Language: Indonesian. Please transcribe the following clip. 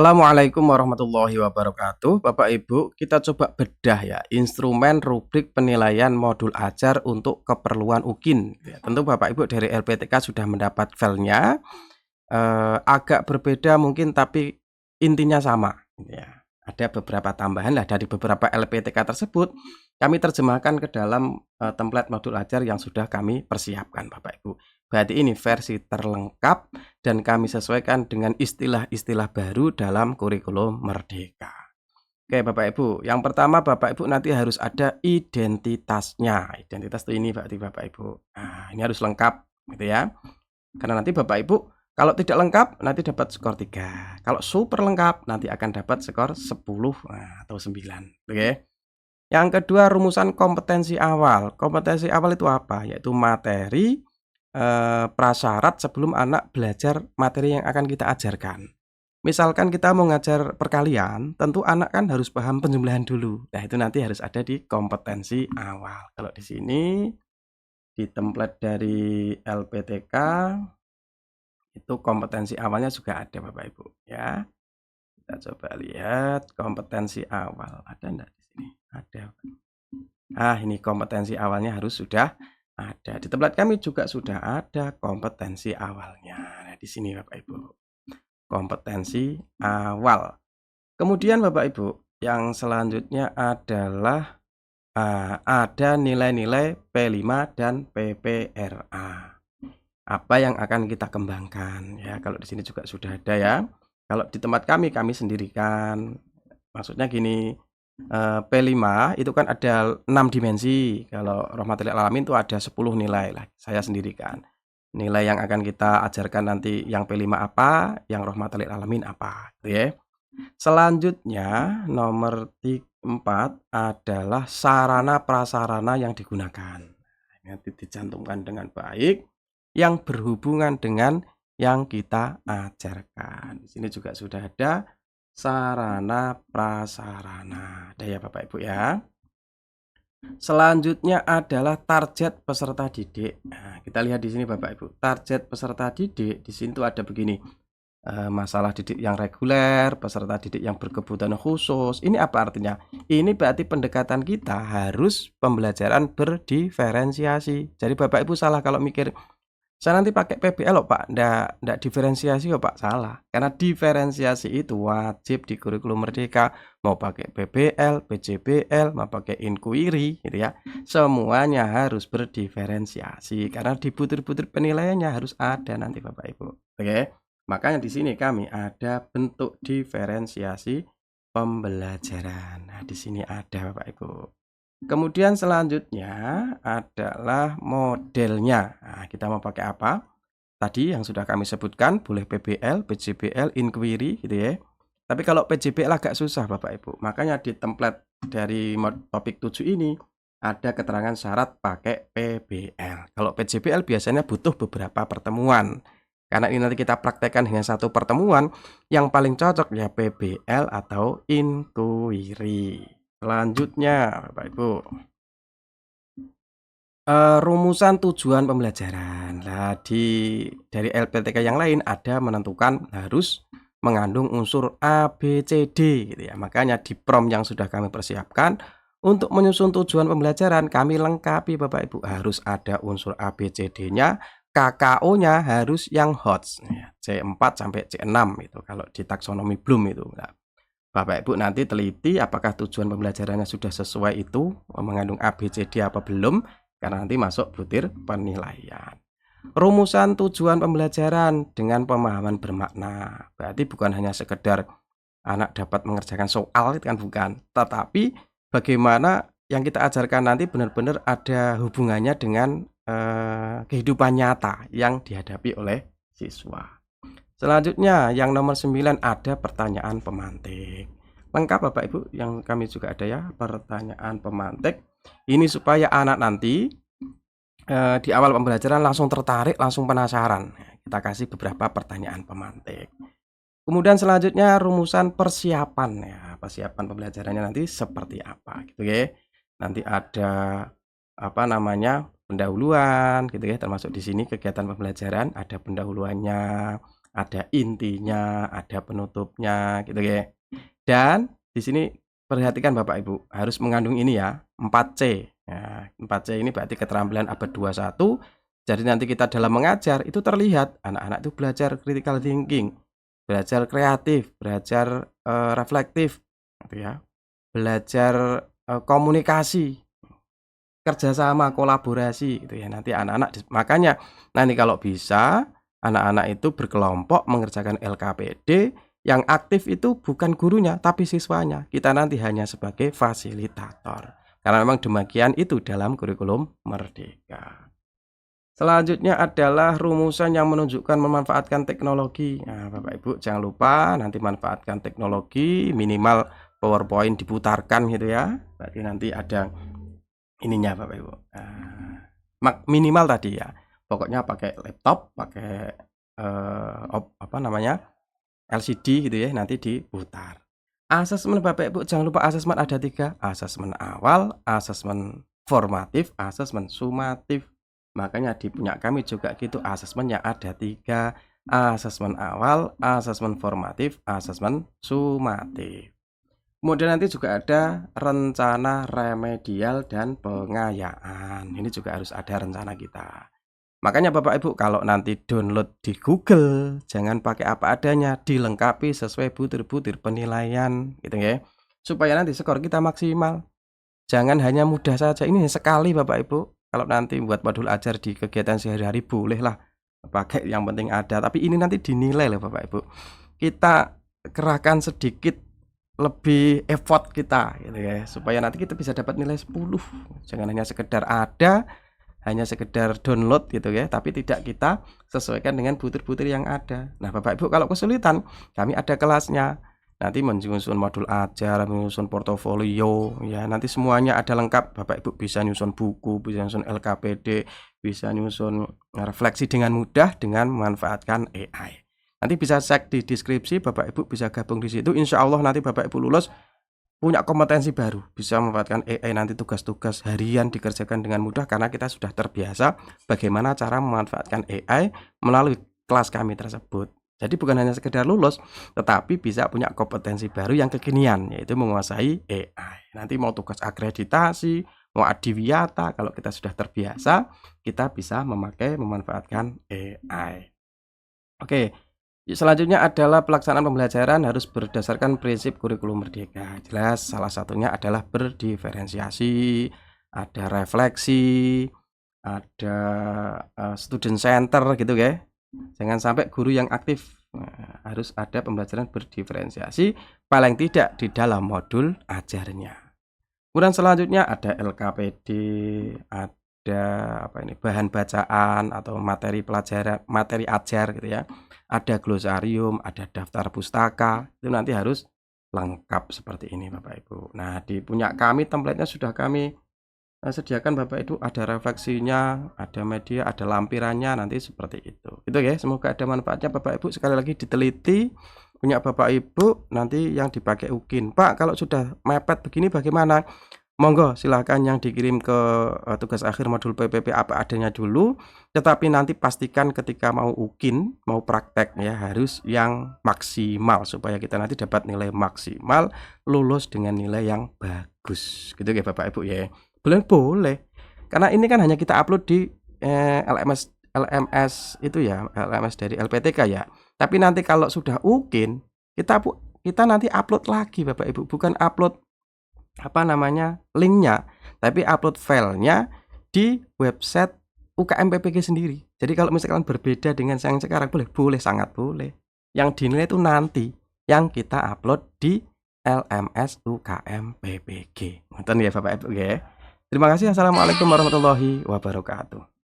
Assalamualaikum warahmatullahi wabarakatuh. Bapak Ibu, kita coba bedah ya instrumen rubrik penilaian modul ajar untuk keperluan UKIN. Ya, tentu Bapak Ibu dari LPTK sudah mendapat filenya. Agak berbeda mungkin tapi intinya sama. Ya, ada beberapa tambahan lah dari beberapa LPTK tersebut. Kami terjemahkan ke dalam template modul ajar yang sudah kami persiapkan, Bapak Ibu. Berarti ini versi terlengkap dan kami sesuaikan dengan istilah-istilah baru dalam kurikulum Merdeka. Oke Bapak Ibu, yang pertama Bapak Ibu nanti harus ada identitasnya. Identitas itu ini berarti Bapak Ibu. Nah, ini harus lengkap gitu ya. Karena nanti Bapak Ibu kalau tidak lengkap nanti dapat skor 3. Kalau super lengkap nanti akan dapat skor 10 atau 9. Oke. Yang kedua rumusan kompetensi awal. Kompetensi awal itu apa? Yaitu materi prasyarat sebelum anak belajar materi yang akan kita ajarkan. Misalkan kita mau ngajar perkalian, tentu anak kan harus paham penjumlahan dulu. Nah, itu nanti harus ada di kompetensi awal. Kalau di sini di template dari LPTK itu kompetensi awalnya juga ada Bapak Ibu ya. Kita coba lihat kompetensi awal. Ada enggak di sini? Ada. Ini kompetensi awalnya harus sudah ada. Di tempat kami juga sudah ada kompetensi awalnya. Nah, di sini Bapak Ibu. Kompetensi awal. Kemudian Bapak Ibu, yang selanjutnya adalah ada nilai-nilai P5 dan PPRA. Apa yang akan kita kembangkan ya? Kalau di sini juga sudah ada ya. Kalau di tempat kami sendirikan. Maksudnya gini, P5 itu kan ada 6 dimensi. Kalau Rahmatil Alamin itu ada 10 nilai lah. Saya sendirikan. Nilai yang akan kita ajarkan nanti yang P5 apa, yang Rahmatil Alamin apa, gitu ya. Selanjutnya nomor 4 adalah sarana prasarana yang digunakan. Nanti dicantumkan dengan baik yang berhubungan dengan yang kita ajarkan. Di sini juga sudah ada sarana prasarana. Ada ya Bapak Ibu ya. Selanjutnya adalah target peserta didik. Nah, kita lihat di sini Bapak Ibu. Target peserta didik di sini tuh ada begini. Masalah didik yang reguler, peserta didik yang berkebutuhan khusus. Ini apa artinya? Ini berarti pendekatan kita harus pembelajaran berdiferensiasi. Jadi Bapak Ibu salah kalau mikir saya nanti pakai PBL loh Pak, ndak diferensiasi loh Pak, salah. Karena diferensiasi itu wajib di kurikulum Merdeka, mau pakai PBL, PJBL, mau pakai inquiry gitu ya. Semuanya harus berdiferensiasi karena di butir-butir penilaiannya harus ada nanti Bapak Ibu. Oke. Makanya di sini kami ada bentuk diferensiasi pembelajaran. Nah, di sini ada Bapak Ibu. Kemudian selanjutnya adalah modelnya. Nah, kita mau pakai apa? Tadi yang sudah kami sebutkan, boleh PBL, PJBL, inquiry gitu ya. Tapi kalau PJBL agak susah Bapak Ibu. Makanya di template dari topik 7 ini ada keterangan syarat pakai PBL. Kalau PJBL biasanya butuh beberapa pertemuan. Karena ini nanti kita praktekkan hanya satu pertemuan, yang paling cocok ya PBL atau inquiry. Selanjutnya, Bapak Ibu, rumusan tujuan pembelajaran. Nah, dari LPTK yang lain ada menentukan harus mengandung unsur A, B, C, D gitu ya. Makanya di prompt yang sudah kami persiapkan untuk menyusun tujuan pembelajaran kami lengkapi Bapak Ibu, harus ada unsur A, B, C, D-nya, KKO-nya harus yang HOTS ya, C4 sampai C6 itu kalau di taksonomi Bloom itu. Nah, Bapak Ibu nanti teliti apakah tujuan pembelajarannya sudah sesuai itu, mengandung A, B, C, D apa belum, karena nanti masuk butir penilaian. Rumusan tujuan pembelajaran dengan pemahaman bermakna. Berarti bukan hanya sekedar anak dapat mengerjakan soal, itu kan bukan. Tetapi bagaimana yang kita ajarkan nanti benar-benar ada hubungannya dengan kehidupan nyata yang dihadapi oleh siswa. Selanjutnya yang nomor 9 ada pertanyaan pemantik. Lengkap Bapak Ibu, yang kami juga ada ya pertanyaan pemantik. Ini supaya anak nanti di awal pembelajaran langsung tertarik, langsung penasaran. Kita kasih beberapa pertanyaan pemantik. Kemudian selanjutnya rumusan persiapan ya. Persiapan pembelajarannya nanti seperti apa gitu ya. Nanti ada apa namanya pendahuluan gitu ya, termasuk di sini kegiatan pembelajaran ada pendahuluannya, Ada intinya, ada penutupnya gitu ya. Dan di sini perhatikan Bapak Ibu, harus mengandung ini ya, 4C. Nah, 4C ini berarti keterampilan abad 21. Jadi nanti kita dalam mengajar itu terlihat anak-anak itu belajar critical thinking, belajar kreatif, belajar reflektif gitu ya. Belajar komunikasi, kerjasama, kolaborasi gitu ya. Nanti anak-anak makanya nanti kalau bisa anak-anak itu berkelompok mengerjakan LKPD, yang aktif itu bukan gurunya tapi siswanya. Kita nanti hanya sebagai fasilitator. Karena memang demikian itu dalam kurikulum Merdeka. Selanjutnya adalah rumusan yang menunjukkan memanfaatkan teknologi. Nah, Bapak Ibu jangan lupa nanti manfaatkan teknologi, minimal PowerPoint diputarkan gitu ya. Berarti nanti ada ininya Bapak Ibu. Minimal tadi ya. Pokoknya pakai laptop, pakai apa namanya? LCD gitu ya, nanti diputar. Asesmen Bapak Ibu jangan lupa asesmen ada 3, asesmen awal, asesmen formatif, asesmen sumatif. Makanya di punya kami juga gitu, asesmennya ada 3, asesmen awal, asesmen formatif, asesmen sumatif. Kemudian nanti juga ada rencana remedial dan pengayaan. Ini juga harus ada rencana kita. Makanya Bapak Ibu kalau nanti download di Google, jangan pakai apa adanya, dilengkapi sesuai butir-butir penilaian gitu ya. Supaya nanti skor kita maksimal. Jangan hanya mudah saja, ini sekali Bapak Ibu. Kalau nanti buat modul ajar di kegiatan sehari-hari bolehlah pakai, yang penting ada. Tapi ini nanti dinilai loh Bapak Ibu. Kita kerahkan sedikit lebih effort kita gitu ya, supaya nanti kita bisa dapat nilai 10. Jangan hanya sekedar ada, hanya sekedar download gitu ya, tapi tidak kita sesuaikan dengan butir-butir yang ada. Nah Bapak Ibu kalau kesulitan, kami ada kelasnya. Nanti menyusun modul ajar, menyusun portofolio, ya nanti semuanya ada lengkap. Bapak Ibu bisa nyusun buku, bisa nyusun LKPD, bisa nyusun refleksi dengan mudah dengan memanfaatkan AI. Nanti bisa cek di deskripsi, Bapak Ibu bisa gabung di situ. Insya Allah nanti Bapak Ibu lulus punya kompetensi baru, bisa memanfaatkan AI, nanti tugas-tugas harian dikerjakan dengan mudah karena kita sudah terbiasa bagaimana cara memanfaatkan AI melalui kelas kami tersebut. Jadi bukan hanya sekedar lulus, tetapi bisa punya kompetensi baru yang kekinian, yaitu menguasai AI. Nanti mau tugas akreditasi, mau adiwiyata, kalau kita sudah terbiasa, kita bisa memanfaatkan AI. Oke. Selanjutnya adalah pelaksanaan pembelajaran harus berdasarkan prinsip kurikulum Merdeka. Jelas salah satunya adalah berdiferensiasi, ada refleksi, ada student center gitu ya. Jangan sampai guru yang aktif. Nah, harus ada pembelajaran berdiferensiasi paling tidak di dalam modul ajarnya. Kemudian selanjutnya ada LKPD, ada apa ini, bahan bacaan atau materi pelajaran, materi ajar gitu ya. Ada glosarium, ada daftar pustaka, itu nanti harus lengkap seperti ini Bapak Ibu. Nah, di punya kami template-nya sudah kami sediakan Bapak Ibu, ada refleksinya, ada media, ada lampirannya, nanti seperti itu. Itu ya, semoga ada manfaatnya Bapak Ibu. Sekali lagi diteliti punya Bapak Ibu, nanti yang dipakai UKIN. Pak, kalau sudah mepet begini bagaimana? Monggo silahkan yang dikirim ke tugas akhir modul PPP apa adanya dulu, tetapi nanti pastikan ketika mau UKIN, mau praktek ya harus yang maksimal supaya kita nanti dapat nilai maksimal, lulus dengan nilai yang bagus. Gitu ya Bapak Ibu ya. Boleh. Karena ini kan hanya kita upload di LMS itu ya, LMS dari LPTK ya. Tapi nanti kalau sudah UKIN, kita nanti upload lagi Bapak Ibu, bukan upload apa namanya linknya, tapi upload filenya di website UKM PPG sendiri. Jadi kalau misalkan berbeda dengan yang sekarang, boleh sangat boleh. Yang dinilai itu nanti yang kita upload di LMS UKM PPG. Ngoten ya Bapak Ibu ya. Terima kasih. Assalamualaikum warahmatullahi wabarakatuh.